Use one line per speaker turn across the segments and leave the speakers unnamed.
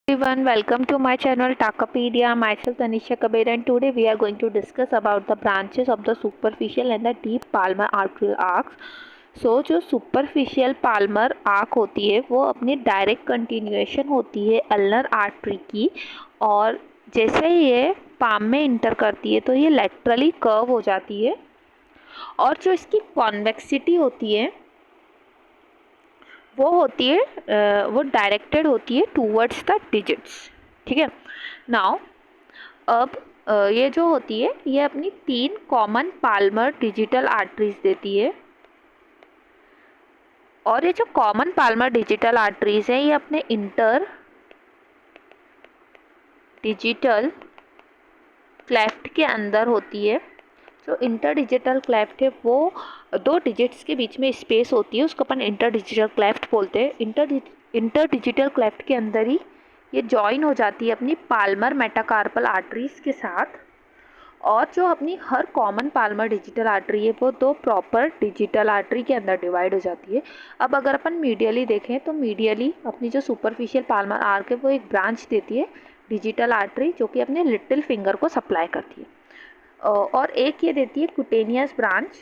Everyone, welcome to my channel Takapedia. Myself Tanisha Kabir, and today we are going to discuss about the branches of the superficial and the deep palmar arterial arcs. जो superficial Palmer arc होती है वो अपनी direct continuation होती है ulnar artery की, और जैसे ही ये पाम में इंटर करती है तो ये लेटरली कर्व हो जाती है, और जो इसकी कॉन्वेक्सिटी होती है वो होती है वो डायरेक्टेड होती है टूवर्ड्स द डिजिट्स। ठीक है। नाउ अब ये जो होती है ये अपनी 3 कॉमन पाल्मर डिजिटल आर्टरीज देती है, और ये जो कॉमन पाल्मर डिजिटल आर्टरीज है ये अपने इंटर डिजिटल क्लेफ्ट के अंदर होती है। जो इंटर डिजिटल क्लेफ्ट है वो 2 डिजिट्स के बीच में स्पेस होती है, उसको अपन इंटर डिजिटल क्लेफ्ट बोलते हैं। इंटर डिजिटल क्लेफ्ट के अंदर ही ये जॉइन हो जाती है अपनी पाल्मर मेटाकार्पल आर्टरीज के साथ, और जो अपनी हर कॉमन पाल्मर डिजिटल आर्टरी है वो 2 प्रॉपर डिजिटल आर्टरी के अंदर डिवाइड हो जाती है। अब अगर अपन मीडियली देखें तो मीडियली अपनी जो सुपरफिशियल पाल्मर आर्क है वो एक ब्रांच देती है डिजिटल आर्टरी, जो कि अपने लिटिल फिंगर को सप्लाई करती है, और एक ये देती है कुटेनियस ब्रांच,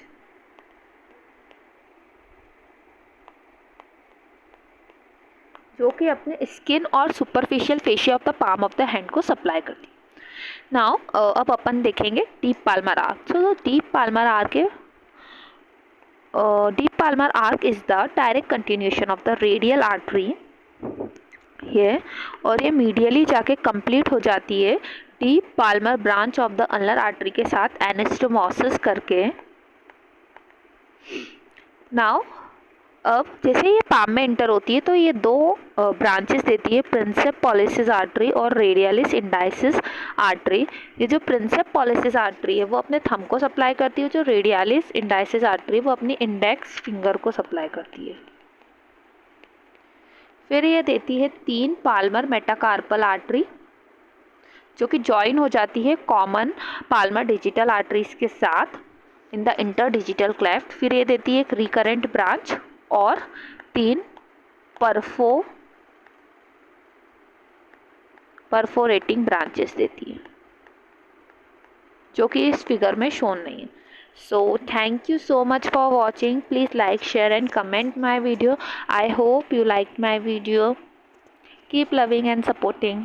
जो कि अपने स्किन और superficial fascia of the palm of the hand को सप्लाई करती है। नाउ अब अपन देखेंगे deep Palmer arc. So deep Palmer arc is the direct continuation of the radial artery ये, और ये मीडियली जाके कंप्लीट हो जाती है deep Palmer branch of the ulnar artery के साथ एनास्टोमोसिस करके। नाउ अब जैसे ये पाम में इंटर होती है तो ये 2 ब्रांचेस देती है, प्रिंसेप पॉलिसिस आर्टरी और रेडियलिस इंडाइसिस आर्टरी। ये जो प्रिंसेप पॉलिसिस आर्टरी है वो अपने थंब को सप्लाई करती है, जो रेडियलिस इंडाइसिस आर्टरी वो अपनी इंडेक्स फिंगर को सप्लाई करती है। फिर ये देती है 3 पाल्मर मेटाकार्पल आर्टरी, जो कि जॉइन हो जाती है कॉमन पाल्मर डिजिटल आर्टरीज के साथ in the inter digital cleft. फिर ये देती है एक रिकरेंट ब्रांच और 3 परफोरेटिंग ब्रांचेस देती है, जो कि इस फिगर में शोन नहीं है। So thank you so much for watching. Please like, share and comment my video. I hope you liked my video. Keep loving and supporting.